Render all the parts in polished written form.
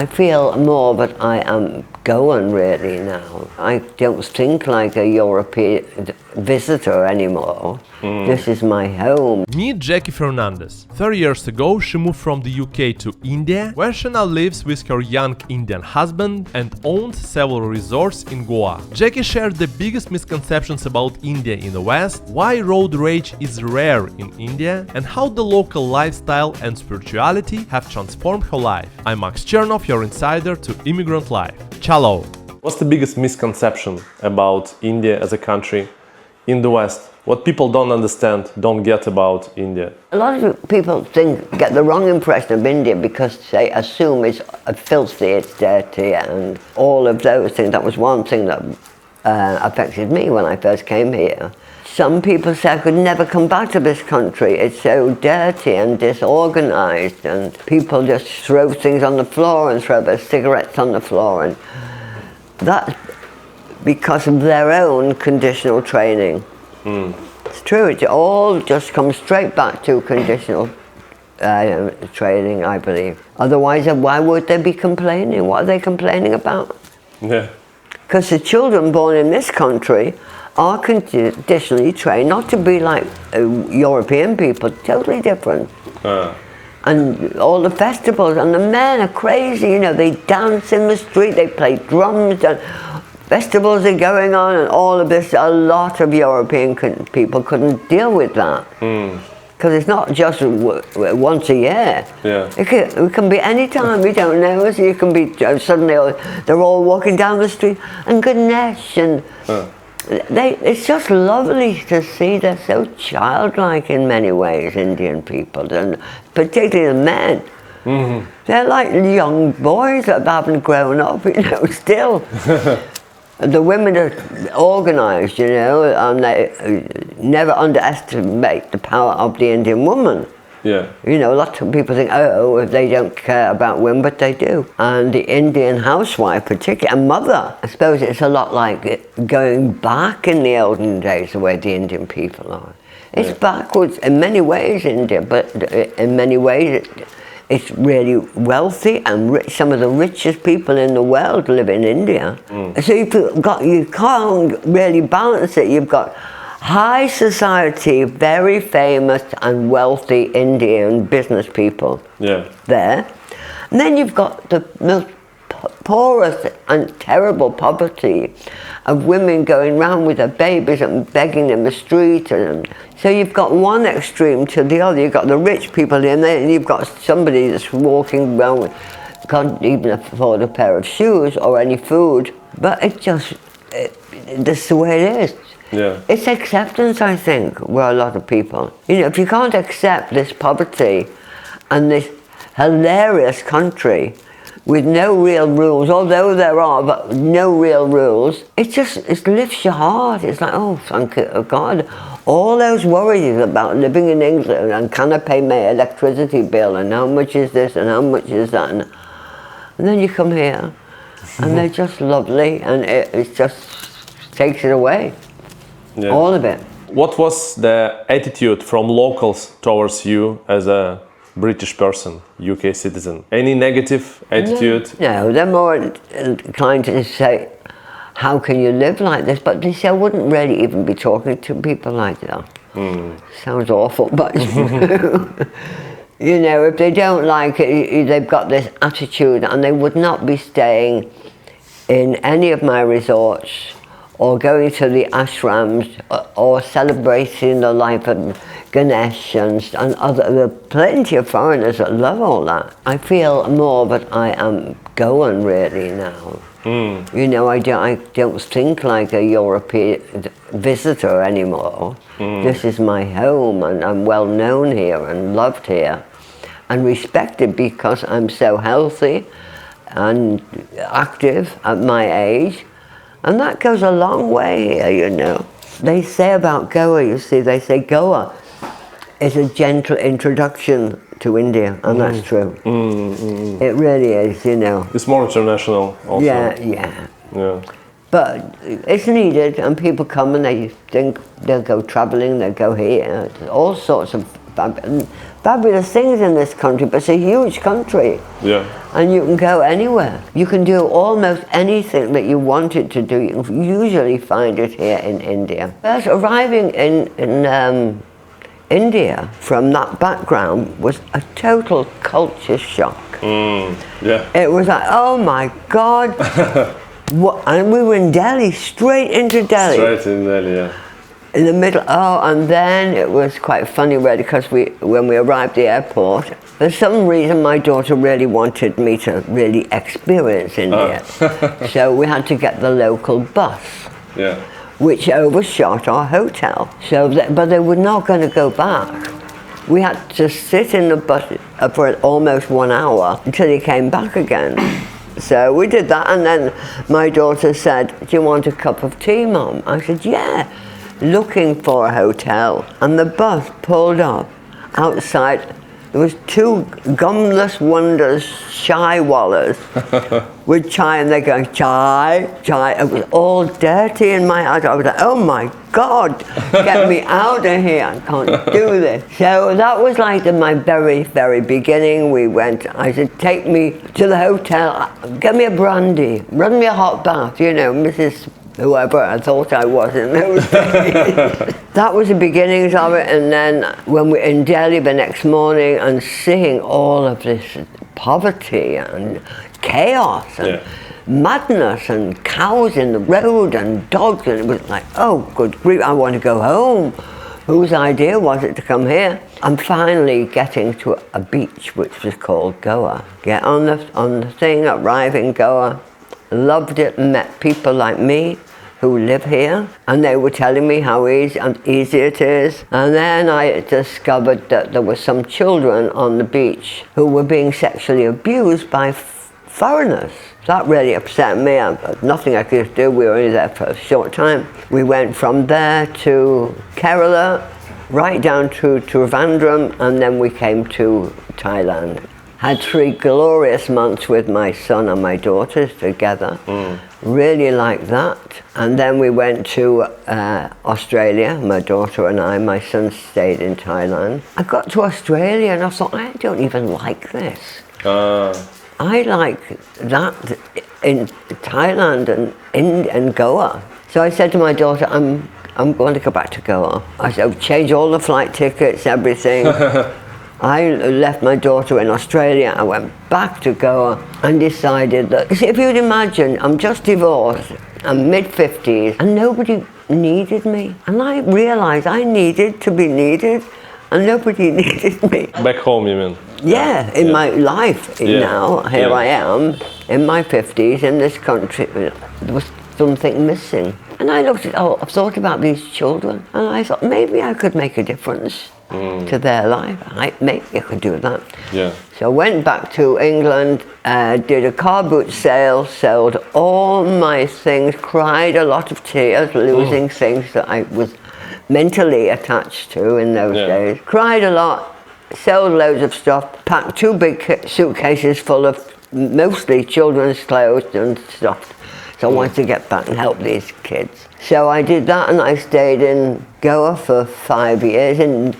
I feel more that I am Goan really now. I don't think like a European visitor anymore. This is my home. Meet Jackie Fernandez. 30 years ago, she moved from the UK to India, where she now lives with her young Indian husband and owns several resorts in Goa. Jackie shared the biggest misconceptions about India in the West, why road rage is rare in India, and how the local lifestyle and spirituality have transformed her life. I'm Max Chernov, your insider to Immigrant Life. Chalo! What's the biggest misconception about India as a country in the West? What people don't understand, don't get about India? A lot of people get the wrong impression of India because they assume it's filthy, it's dirty, and all of those things. That was one thing that affected me when I first came here. Some people say I could never come back to this country. It's so dirty and disorganized, and people just throw things on the floor and throw their cigarettes on the floor, and that's because of their own conditional training. It's true, it all just comes straight back to conditional training, I believe. Otherwise, why would they be complaining? What are they complaining about? Yeah. Because the children born in this country are conditionally trained not to be like European people, totally different. And all the festivals, and the men are crazy, you know, they dance in the street, they play drums, and festivals are going on, and all of this. A lot of European people couldn't deal with that. Because it's not just once a year. Yeah. It can be any time, we don't know. So you can be, suddenly they're all walking down the street, and Ganesh, and it's just lovely to see. They're so childlike in many ways, Indian people, and particularly the men. They're like young boys that haven't grown up, you know, still. The women are organized, you know, and they never underestimate the power of the Indian woman. Yeah. You know, lots of people think, oh, if they don't care about women, but they do. And the Indian housewife, particularly, and mother, I suppose it's a lot like going back in the olden days, the way the Indian people are. It's backwards in many ways, India, but in many ways it's really wealthy and rich. Some of the richest people in the world live in India. So you can't really balance it. You've got high society, very famous and wealthy Indian business people there. And then you've got the most poorest and terrible poverty of women going around with their babies and begging in the street. And so you've got one extreme to the other. You've got the rich people in there, and you've got somebody that's walking around with, can't even afford a pair of shoes or any food. But that's the way it is. Yeah. It's acceptance, I think, where a lot of people, you know, if you can't accept this poverty and this hilarious country with no real rules, although there are, but no real rules, it lifts your heart. It's like, oh, thank God. All those worries about living in England and can I pay my electricity bill and how much is this and how much is that, and then you come here and they're just lovely, and it just takes it away. Yeah. All of it. What was the attitude from locals towards you as a British person, UK citizen? Any negative attitude? No, they're more inclined to say, how can you live like this? But they say, I wouldn't really even be talking to people like that. Sounds awful, but it's true. You know, if they don't like it, they've got this attitude, and they would not be staying in any of my resorts or going to the ashrams or celebrating the life of Ganesh and other. There are plenty of foreigners that love all that. I feel more that I am Goan really now. You know, I don't think like a European visitor anymore. This is my home, and I'm well known here and loved here and respected because I'm so healthy and active at my age. And that goes a long way here, you know. They say about Goa, you see, they say Goa is a gentle introduction to India, and that's true. It really is, you know. It's more international also. Yeah. But it's needed, and people come and they think they'll go travelling, they'll go here. All sorts of fabulous things in this country, but it's a huge country. Yeah. And you can go anywhere. You can do almost anything that you wanted to do. You can usually find it here in India. First, arriving in India from that background was a total culture shock. Yeah. It was like, oh my God. What? And we were in Delhi, straight into Delhi. Straight in Delhi, yeah. In the middle, and then it was quite funny really, because when we arrived at the airport, for some reason my daughter really wanted me to really experience India. So we had to get the local bus, Yeah. which overshot our hotel. But they were not going to go back. We had to sit in the bus for almost 1 hour until he came back again. So we did that, and then my daughter said, do you want a cup of tea, Mum? I said, yeah. Looking for a hotel, and the bus pulled up outside. There was 2 gumless wonders, chai wallahs with chai, and they're going, chai, chai. It was all dirty in my eyes. I was like, oh my God, get me out of here, I can't do this. So that was like my very, very beginning. We went, I said, take me to the hotel, get me a brandy, run me a hot bath, you know, Mrs. whoever I thought I was in those days. That was the beginnings of it, and then when we were in Delhi the next morning and seeing all of this poverty and chaos and madness and cows in the road and dogs, and it was like, oh good grief, I want to go home. Whose idea was it to come here? I'm finally getting to a beach which was called Goa. Get on the thing, arrive in Goa, loved it, met people like me who live here, and they were telling me how easy it is. And then I discovered that there were some children on the beach who were being sexually abused by foreigners. That really upset me. Nothing I could do. We were only there for a short time. We went from there to Kerala, right down to Trivandrum, and then we came to Thailand. Had 3 glorious months with my son and my daughters together. Really liked that. And then we went to Australia, my daughter and I. My son stayed in Thailand. I got to Australia and I thought, I don't even like this. I like that in Thailand and Goa. So I said to my daughter, I'm going to go back to Goa. I said, change all the flight tickets, everything. I left my daughter in Australia. I went back to Goa and decided that, if you'd imagine, I'm just divorced, I'm mid-50s, and nobody needed me. And I realized I needed to be needed, and nobody needed me. Back home, you mean? Yeah, in my life now, here I am, in my 50s, in this country, there was something missing. And I looked at, I've thought about these children, and I thought maybe I could make a difference to their life. Maybe I could do that. Yeah. So I went back to England, did a car boot sale, sold all my things, cried a lot of tears, losing things that I was mentally attached to in those days. Cried a lot, sold loads of stuff, packed 2 big suitcases full of mostly children's clothes and stuff. So I wanted to get back and help these kids. So I did that, and I stayed in Goa for 5 years in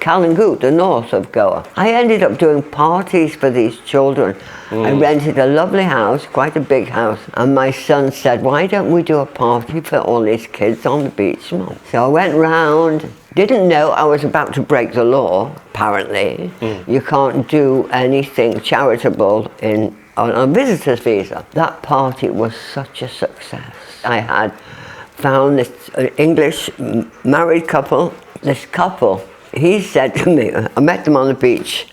Kalangut, the north of Goa. I ended up doing parties for these children. I rented a lovely house, quite a big house, and my son said, why don't we do a party for all these kids on the beach, Mum? So I went round, didn't know I was about to break the law, apparently. You can't do anything charitable on a visitor's visa. That party was such a success. I had found this English married couple. This couple, he said to me, I met them on the beach,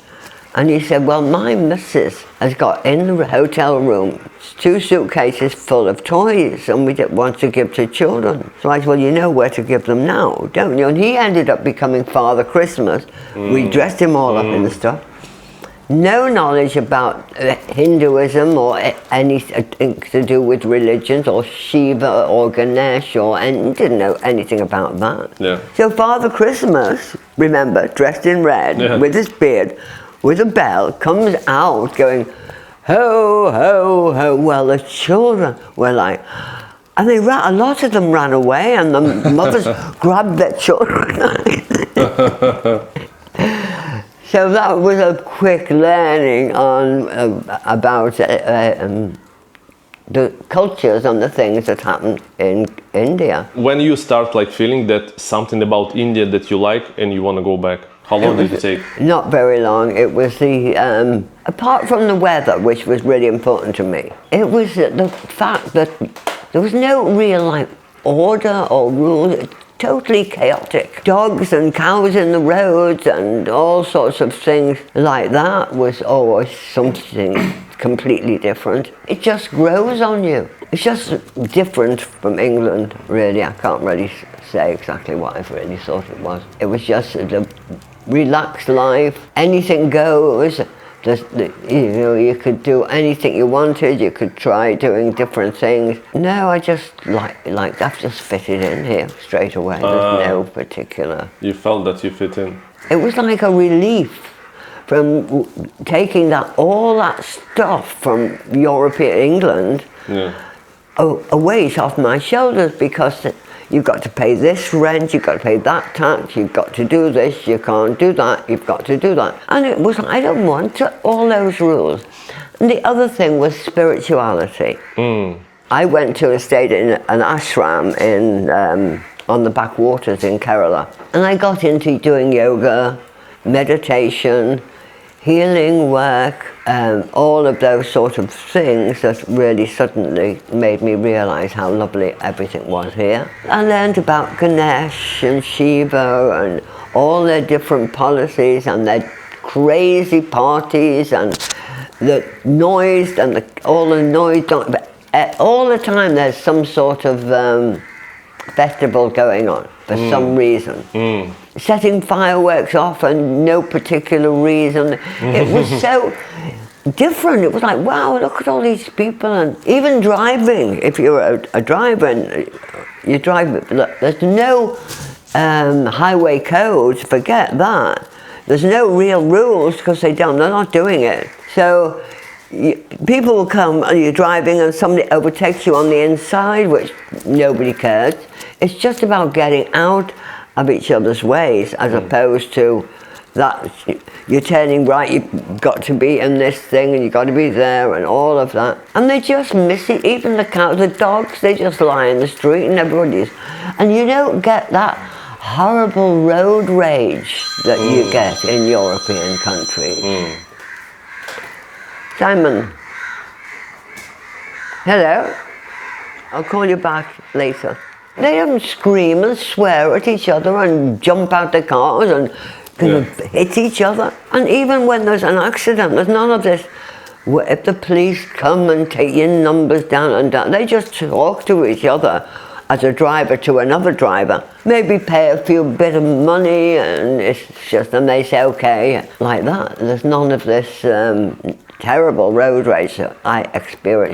and he said, well, my missus has got in the hotel room 2 suitcases full of toys, and we want to give to children. So I said, well, you know where to give them now, don't you? And he ended up becoming Father Christmas. We dressed him all up in the stuff. No knowledge about Hinduism or anything to do with religions or Shiva or Ganesh and didn't know anything about that. Yeah. So Father Christmas, remember, dressed in red with his beard, with a bell, comes out going, ho, ho, ho. Well, the children were like, and a lot of them ran away, and the mothers grabbed their children. So that was a quick learning on about the cultures and the things that happen in India. When you start like feeling that something about India that you like and you want to go back, how long did it take? Not very long. It was the, apart from the weather, which was really important to me, it was the fact that there was no real like order or rules. Totally chaotic. Dogs and cows in the roads and all sorts of things like that was always something completely different. It just grows on you. It's just different from England, really. I can't really say exactly what I really thought it was. It was just a relaxed life. Anything goes. You could do anything you wanted. You could try doing different things. No, I just like I've just fitted in here straight away. There's no particular. You felt that you fit in. It was like a relief from taking all that stuff from European England away off my shoulders, because you've got to pay this rent, you've got to pay that tax, you've got to do this, you can't do that, you've got to do that. And it was, I don't want all those rules. And the other thing was spirituality. I went to stayed in an ashram on the backwaters in Kerala. And I got into doing yoga, meditation, healing work, all of those sort of things that really suddenly made me realize how lovely everything was here. I learned about Ganesh and Shiva and all their different policies and their crazy parties and the noise and all the noise. All the time there's some sort of festival going on for some reason. Setting fireworks off and no particular reason. It was so different. It was like, wow, look at all these people. And even driving, if you're a driver and you drive, look, there's no highway codes, forget that. There's no real rules because they're not doing it. So people will come and you're driving and somebody overtakes you on the inside, which nobody cares. It's just about getting out of each other's ways, as opposed to that you're turning right, you've got to be in this thing and you've got to be there and all of that. And they just miss it. Even the cows, the dogs, they just lie in the street and everybody's. And you don't get that horrible road rage that you get in European countries. Simon. Hello. I'll call you back later. They don't scream and swear at each other and jump out the cars and hit each other. And even when there's an accident, there's none of this. If the police come and take your numbers down and down, they just talk to each other as a driver to another driver. Maybe pay a few bit of money and it's just, and they say okay, like that. There's none of this terrible road rage that I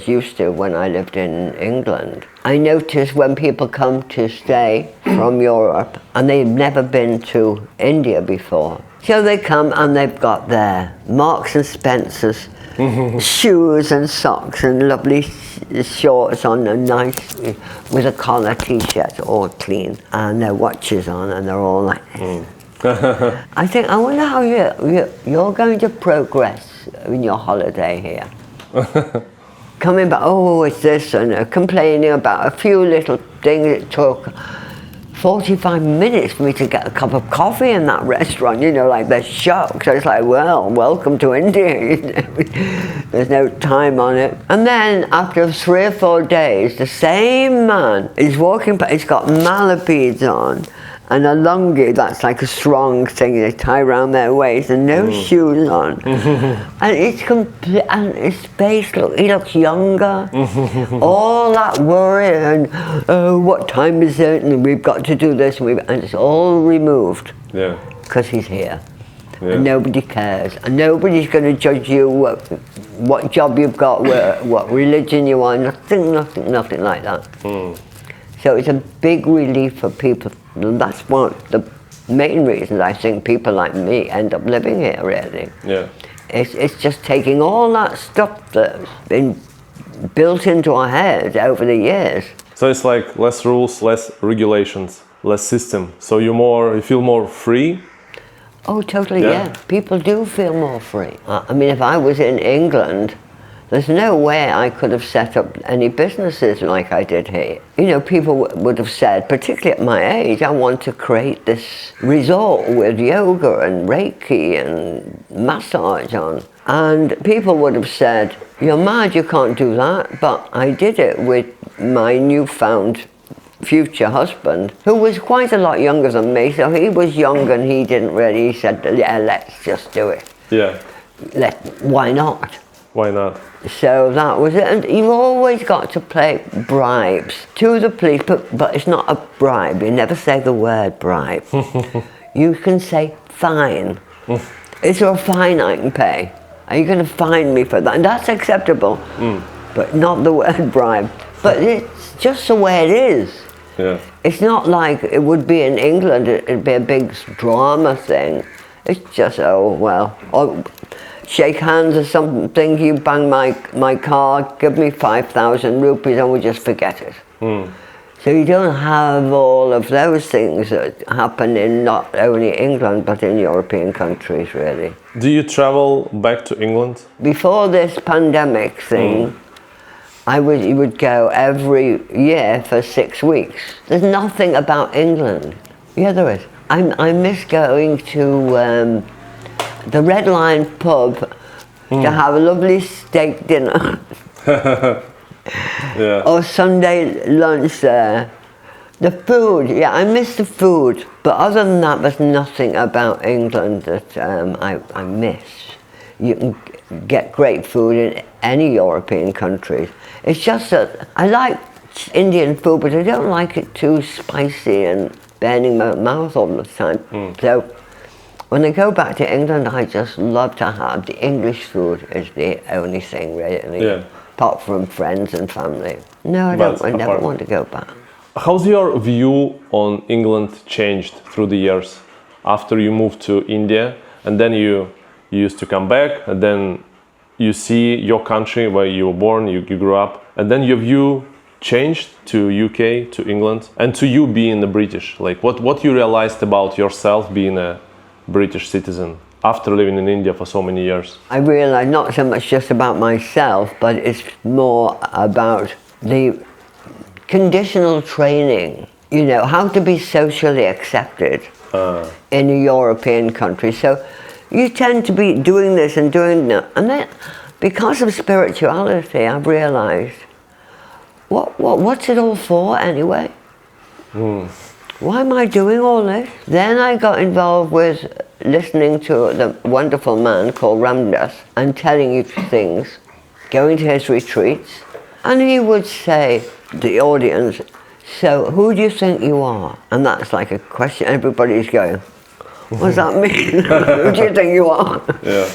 used to when I lived in England. I notice when people come to stay from Europe and they've never been to India before. So they come and they've got their Marks and Spencer's shoes and socks and lovely shorts on and nice with a collar t-shirt all clean and their watches on and they're all like this. I wonder how you're going to progress in your holiday here. Coming back, oh, it's this, and complaining about a few little things. It took 45 minutes for me to get a cup of coffee in that restaurant, like they're shocked. So it's like, well, welcome to India. There's no time on it. And then after 3 or 4 days, the same man is walking, he's got mala beads on, and a lungi, that's like a strong thing they tie around their waist, and no shoes on. And it's complete, and his face, he looks younger. All that worry and, oh, what time is it, and we've got to do this, and it's all removed. Yeah. Because he's here. Yeah. And nobody cares. And nobody's going to judge you what job you've got, what religion you are, nothing like that. So it's a big relief for people. And that's one of the main reasons I think people like me end up living here, really. Yeah. It's just taking all that stuff that's been built into our heads over the years. So it's like less rules, less regulations, less system. So you feel more free? Oh, totally, Yeah. yeah. People do feel more free. I mean, if I was in England, there's no way I could have set up any businesses like I did here. You know, people would have said, particularly at my age, I want to create this resort with yoga and Reiki and massage on. And people would have said, you're mad, you can't do that. But I did it with my newfound future husband, who was quite a lot younger than me. So he was young and he didn't really, he said, yeah, let's just do it. Yeah. Why not? Why not? So that was it. And you've always got to play bribes to the police, but it's not a bribe. You never say the word bribe. You can say fine. Is there a fine I can pay? Are you going to fine me for that? And that's acceptable, but not the word bribe. But it's just the way it is. Yeah. It's not like it would be in England. It'd be a big drama thing. It's just, oh, well, or shake hands or something, you bang my car, give me 5,000 rupees and we just forget it. So you don't have all of those things that happen in not only England but in European countries, really. Do you travel back to England? Before this pandemic thing, you would go every year for 6 weeks. There's nothing about England. Yeah, there is. I miss going to the Red Lion pub to have a lovely steak dinner. Yeah. Or Sunday lunch there. The food, yeah, I miss the food. But other than that, there's nothing about England that I miss. You can get great food in any European countries. It's just that I like Indian food, but I don't like it too spicy and burning my mouth all the time. So when I go back to England, I just love to have the English food is the only thing really. Yeah. Apart from friends and family. No, I don't. I never want to go back. How's your view on England changed through the years after you moved to India, and then you used to come back, and then you see your country where you were born, you grew up, and then your view changed to UK, to England, and to you being a British? Like what you realized about yourself being a British citizen after living in India for so many years? I realized not so much just about myself, but it's more about the conditional training, you know, how to be socially accepted in a European country. So you tend to be doing this and doing that. And then, because of spirituality, I've realized, what's it all for anyway? Why am I doing all this? Then I got involved with listening to the wonderful man called Ramdas and telling you things, going to his retreats, and he would say to the audience, so who do you think you are? And that's like a question everybody's going, what does that mean? Who do you think you are? Yeah.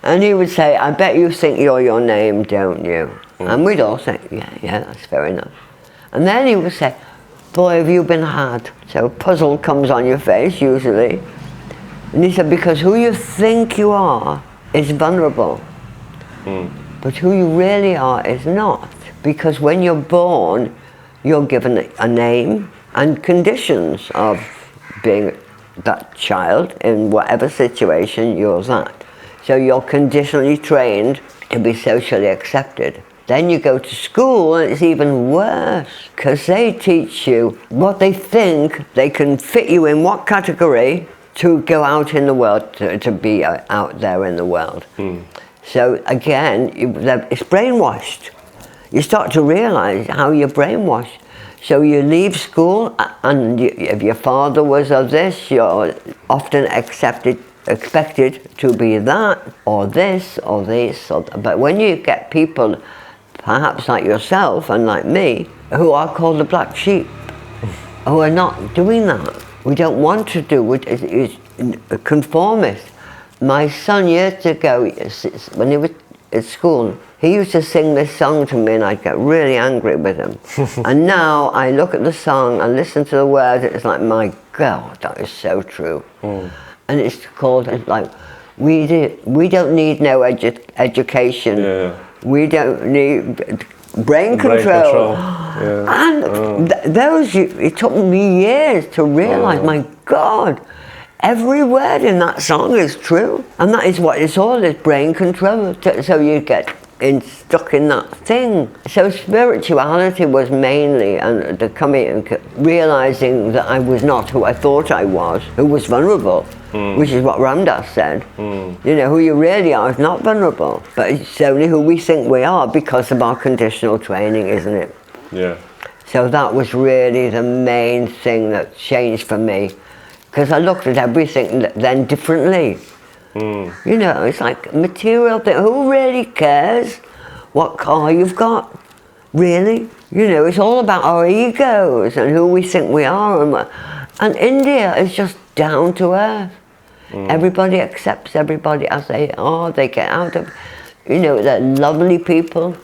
And he would say, I bet you think you're your name, don't you? And we'd all say, yeah, that's fair enough. And then he would say, boy, have you been had? So a puzzle comes on your face, usually. And he said, because who you think you are is vulnerable. But who you really are is not. Because when you're born, you're given a name and conditions of being that child in whatever situation you're at. So you're conditionally trained to be socially accepted. Then you go to school and it's even worse, because they teach you what they think they can fit you in, what category to go out in the world, to be out there in the world. So again, it's brainwashed. You start to realize how you're brainwashed. So you leave school and if your father was of this, you're often expected to be that, or this, or this, or that. But when you get people, perhaps like yourself and like me, who are called the black sheep, who are not doing that. We don't want to do it. It's conformist. My son years ago, when he was at school, he used to sing this song to me and I'd get really angry with him. And now I look at the song and listen to the words, it's like, my God, that is so true. And it's called, like, we don't need no education. Yeah. We don't need brain control. Yeah. And it took me years to realize, my God, every word in that song is true. And that is what it's all, is brain control. So you get stuck in that thing. So spirituality was mainly, and the coming, realizing that I was not who I thought I was, who was vulnerable, which is what Ram Dass said. You know, who you really are is not vulnerable, but it's only who we think we are because of our conditional training, isn't it? Yeah. So that was really the main thing that changed for me, because I looked at everything then differently. You know, it's like material thing. Who really cares what car you've got? Really? You know, it's all about our egos and who we think we are. And India is just down to earth. Everybody accepts everybody as they are. They get out of, you know, they're lovely people.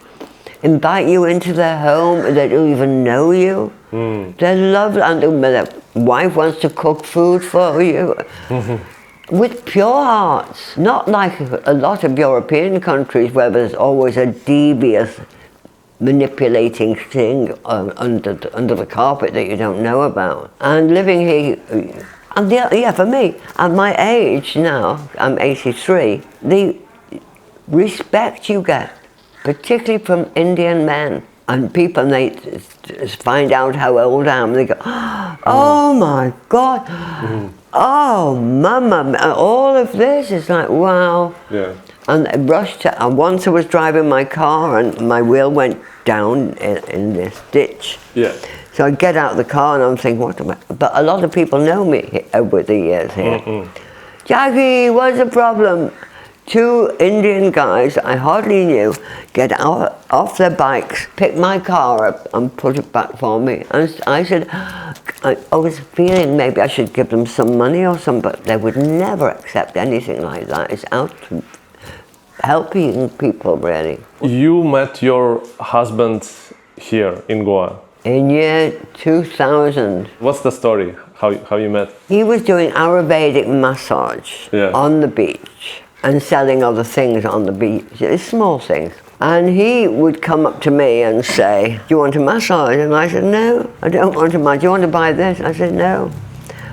Invite you into their home. They don't even know you. They're lovely. And their wife wants to cook food for you. With pure hearts, not like a lot of European countries where there's always a devious, manipulating thing under the carpet that you don't know about. And living here, and yeah, for me, at my age now, I'm 83, the respect you get, particularly from Indian men, and people, they find out how old I am, they go, oh my God. Oh, mama, all of this is like, wow. Yeah. And I rushed to, and once I was driving my car and my wheel went down in this ditch. Yeah. So I get out of the car and I'm thinking, what am I? But a lot of people know me over the years here. Jackie, what's the problem? 2 Indian guys I hardly knew get off their bikes, pick my car up and put it back for me. And I said, I was feeling maybe I should give them some money or something, but they would never accept anything like that. It's out to helping people, really. You met your husband here in Goa. In year 2000. What's the story? How you met? He was doing Ayurvedic massage on the beach and selling other things on the beach, small things. And he would come up to me and say, do you want a massage? And I said, no, I don't want a massage. Do you want to buy this? I said, no.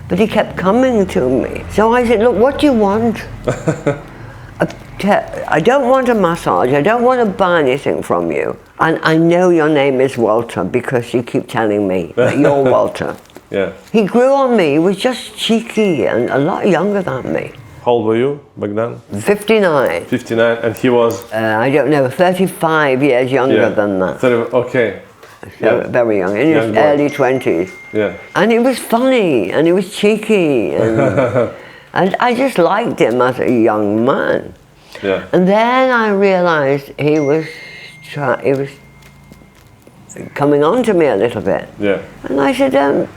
But he kept coming to me. So I said, look, what do you want? I don't want a massage. I don't want to buy anything from you. And I know your name is Walter because you keep telling me that you're Walter. Yeah. He grew on me. He was just cheeky and a lot younger than me. How old were you back then? 59. 59, and he was? I don't know, 35 years younger than that. Okay. So very young, in his early 20s. Yeah. And he was funny, and he was cheeky, and, and I just liked him as a young man. Yeah. And then I realized he was coming on to me a little bit. Yeah. And I said,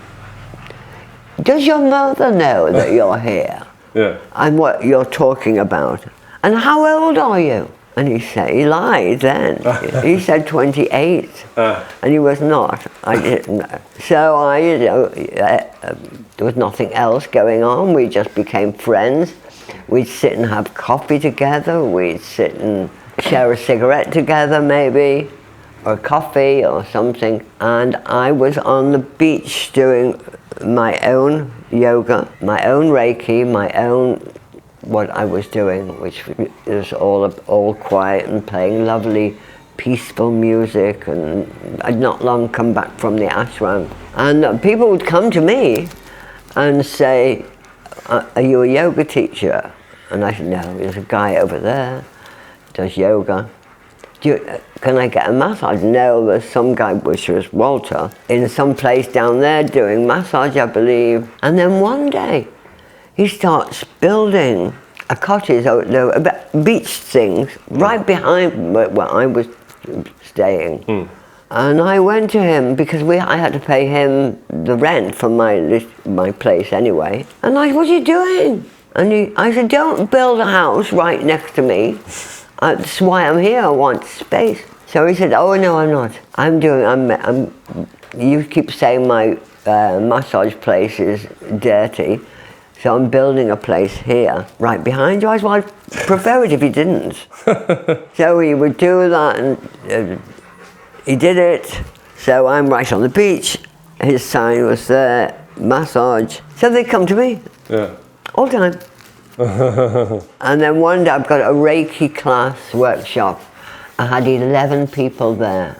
does your mother know that you're here? Yeah. And what you're talking about? And how old are you? And he lied then. He said 28, and he was not. I didn't know. So there was nothing else going on. We just became friends. We'd sit and have coffee together. We'd sit and share a cigarette together maybe, or coffee or something. And I was on the beach doing my own yoga, my own Reiki, my own what I was doing, which is all quiet and playing lovely, peaceful music. And I'd not long come back from the ashram. And people would come to me and say, are you a yoga teacher? And I said, no, there's a guy over there, does yoga. Can I get a massage? No, there's some guy, which was Walter, in some place down there doing massage, I believe. And then one day, he starts building a cottage, beach things, right behind where I was staying. And I went to him because I had to pay him the rent for my place anyway. And I said, what are you doing? And I said, don't build a house right next to me. That's why I'm here, I want space. So he said, oh no, I'm not. You keep saying my massage place is dirty, so I'm building a place here, right behind you. I said, well, I'd prefer it if he didn't. So he would do that, and he did it. So I'm right on the beach. His sign was there, massage. So they come to me. Yeah. All the time. And then one day I've got a Reiki class workshop. I had 11 people there,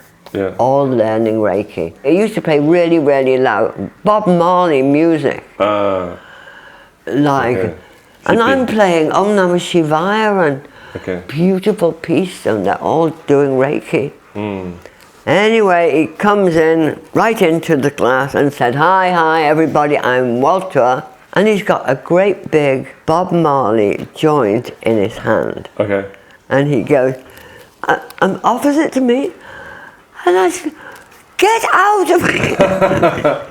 all learning Reiki. They used to play really, really loud Bob Marley music. And I'm playing Om Namah Shivaya and beautiful peace, and they're all doing Reiki. Anyway, he comes in right into the class and said, hi everybody, I'm Walter. And he's got a great big Bob Marley joint in his hand. And he goes, offers it to me. And I said, get out of here.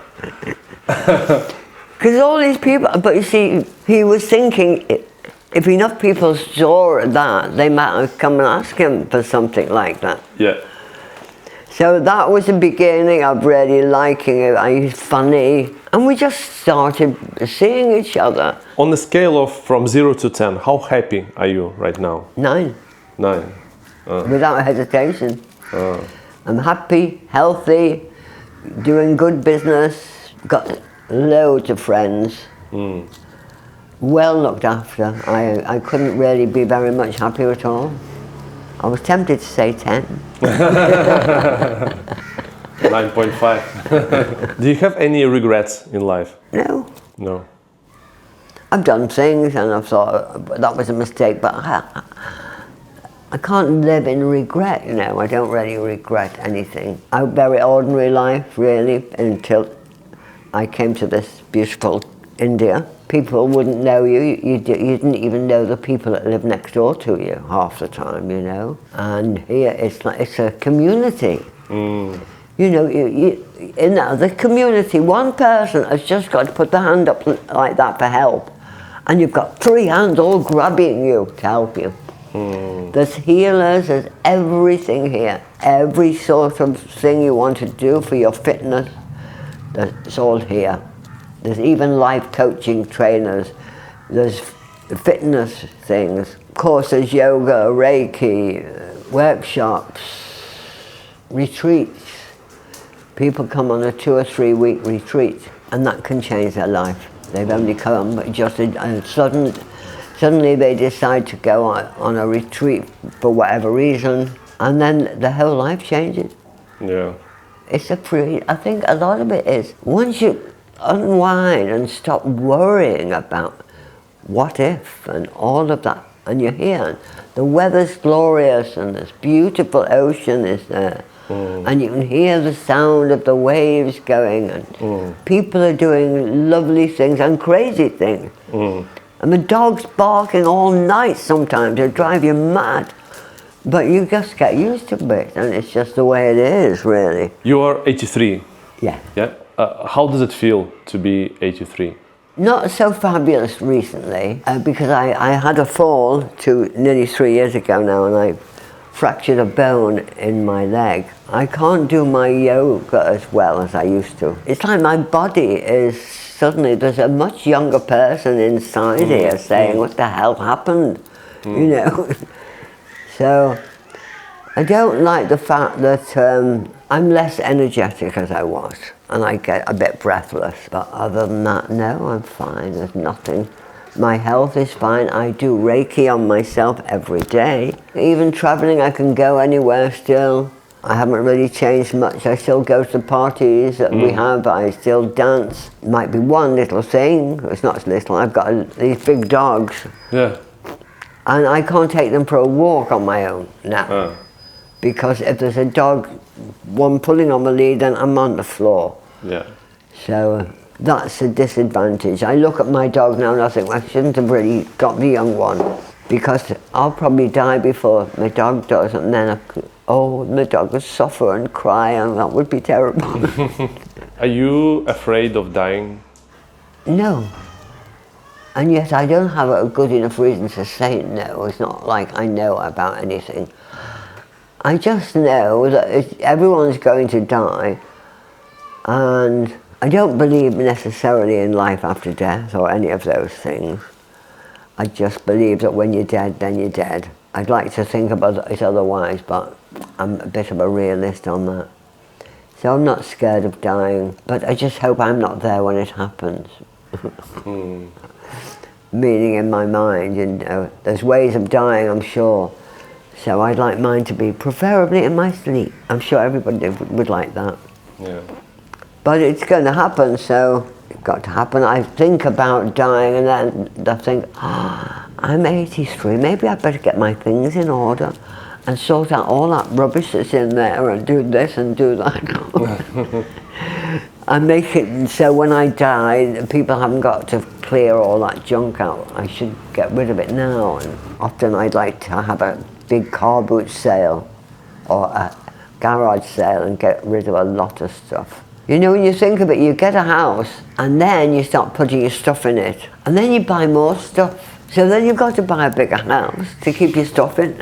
Because all these people, but you see, he was thinking, if enough people saw that, they might have come and asked him for something like that. So that was the beginning of really liking it. He's funny. And we just started seeing each other. On the scale of from 0 to 10, how happy are you right now? 9. 9. Without hesitation. I'm happy, healthy, doing good business, got loads of friends, well looked after. I couldn't really be very much happier at all. I was tempted to say 10. 9.5. Do you have any regrets in life? No. No. I've done things and I've thought that was a mistake, but I can't live in regret, you know. I don't really regret anything. I had a very ordinary life, really, until I came to this beautiful India. People wouldn't know you. You didn't even know the people that live next door to you half the time, you know. And here it's a community. You know, in the community, one person has just got to put the hand up like that for help, and you've got 3 hands all grabbing you to help you. There's healers, there's everything here. Every sort of thing you want to do for your fitness, it's all here. There's even life coaching trainers, there's fitness things, courses, yoga, Reiki, workshops, retreats. People come on a 2 or 3 week retreat, and that can change their life. They've only come, but just suddenly they decide to go on a retreat for whatever reason, and then the whole life changes. It's I think a lot of it is, once you unwind and stop worrying about what if and all of that, and you're here, and the weather's glorious, and this beautiful ocean is there, and you can hear the sound of the waves going, and people are doing lovely things and crazy things. And the dog's barking all night sometimes, it'll drive you mad. But you just get used to it, and it's just the way it is, really. You are 83. Yeah. How does it feel to be 83? Not so fabulous recently, because I had a fall nearly 3 years ago now, and I fractured a bone in my leg. I can't do my yoga as well as I used to. It's like my body is suddenly, there's a much younger person inside here saying, what the hell happened? You know? So I don't like the fact that I'm less energetic as I was, and I get a bit breathless. But other than that, no, I'm fine. There's nothing. My health is fine. I do Reiki on myself every day. Even traveling, I can go anywhere still. I haven't really changed much. I still go to parties that we have. I still dance. Might be one little thing. It's not little. I've got these big dogs. And I can't take them for a walk on my own now. Because if there's a dog, one pulling on the lead, then I'm on the floor. So that's a disadvantage. I look at my dog now and I think, well, I shouldn't have really got the young one, because I'll probably die before my dog does, and then my dog would suffer and cry, and that would be terrible. Are you afraid of dying? No. And yet I don't have a good enough reason to say no. It's not like I know about anything. I just know that everyone's going to die, and I don't believe necessarily in life after death or any of those things. I just believe that when you're dead, then you're dead. I'd like to think about it otherwise, but I'm a bit of a realist on that. So I'm not scared of dying, but I just hope I'm not there when it happens. meaning in my mind. And there's ways of dying, I'm sure. So I'd like mine to be preferably in my sleep. I'm sure everybody would like that. Yeah. But it's going to happen, so it's got to happen. I think about dying and then I think, I'm 83, maybe I better get my things in order and sort out all that rubbish that's in there and do this and do that. And make it so when I die, people haven't got to clear all that junk out. I should get rid of it now. And often I'd like to have a big car boot sale or a garage sale and get rid of a lot of stuff. You know, when you think of it, you get a house and then you start putting your stuff in it. And then you buy more stuff. So then you've got to buy a bigger house to keep your stuff in.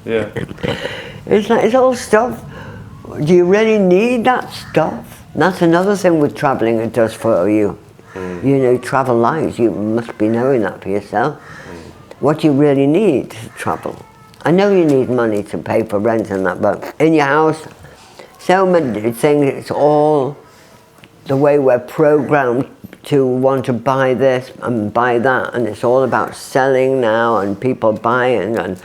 Yeah. It's like, it's all stuff. Do you really need that stuff? And that's another thing with traveling it does for you. You know, travel lives, you must be knowing that for yourself. What you really need to travel. I know you need money to pay for rent and that, but in your house, so many things, it's all the way we're programmed to want to buy this and buy that, and it's all about selling now and people buying, and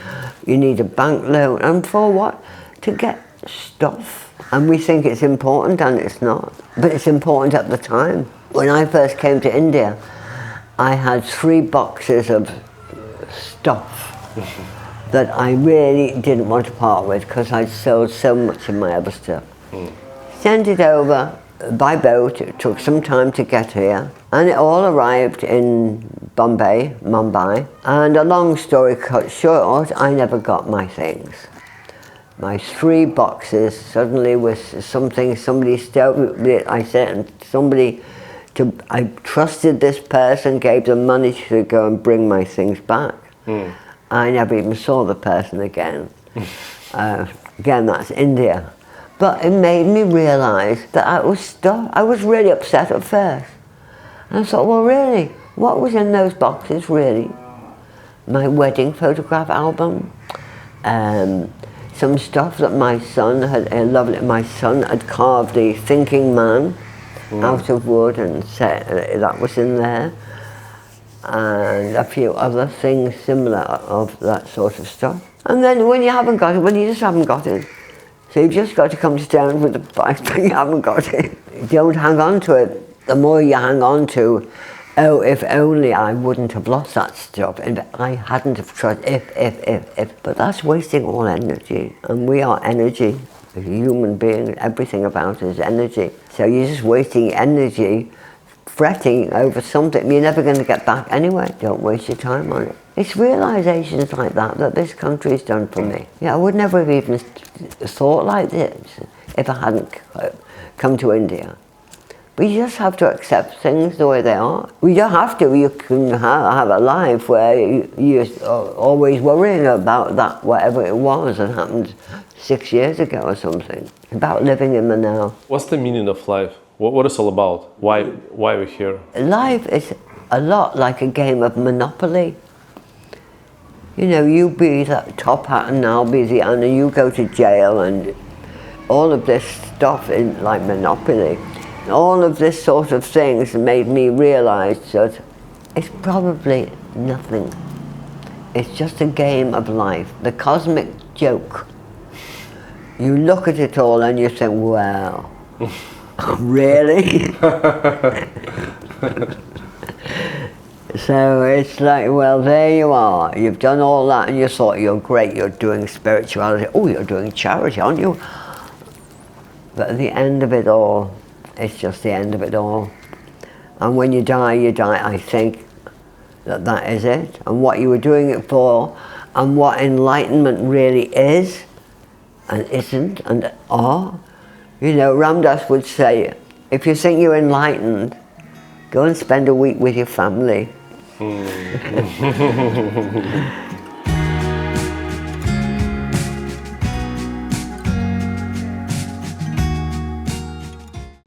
you need a bank loan, and for what? To get stuff. And we think it's important and it's not, but it's important at the time. When I first came to India, I had 3 boxes of stuff that I really didn't want to part with because I'd sold so much of my other stuff. Sent it over by boat. It took some time to get here, and it all arrived in Mumbai. And a long story cut short, I never got my things. My 3 boxes suddenly was something somebody stole. I said I trusted this person, gave them money to go and bring my things back. I never even saw the person again. Again, that's India. But it made me realise that I was really upset at first. And I thought, well, really, what was in those boxes, really? My wedding photograph album, some stuff that my son had carved a thinking man out of wood and that was in there, and a few other things similar of that sort of stuff. And then when you just haven't got it, so you've just got to come to terms with the fact that you haven't got it. Don't hang on to it. The more you hang on to, oh, if only I wouldn't have lost that stuff, and I hadn't have tried, if. But that's wasting all energy, and we are energy. As a human being, everything about us is energy. So you're just wasting energy, fretting over something you're never going to get back anyway. Don't waste your time on it. It's realizations like that this country's done for me. Yeah, I would never have even thought like this if I hadn't come to India. But you just have to accept things the way they are. You don't have to. You can have a life where you're always worrying about that, whatever it was that happened 6 years ago or something. About living in the now. What's the meaning of life? What is it all about? Why we're here? Life is a lot like a game of Monopoly. You know, you be that top hat and I'll be the other, you go to jail, and all of this stuff in like Monopoly. All of this sort of things made me realise that it's probably nothing. It's just a game of life, the cosmic joke. You look at it all and you think, wow, really? So it's like, well, there you are. You've done all that and you thought you're great, you're doing spirituality. Oh, you're doing charity, aren't you? But at the end of it all, it's just the end of it all. And when you die, I think that is it. And what you were doing it for, and what enlightenment really is, and isn't, and are. You know, Ram Dass would say, if you think you're enlightened, go and spend a week with your family.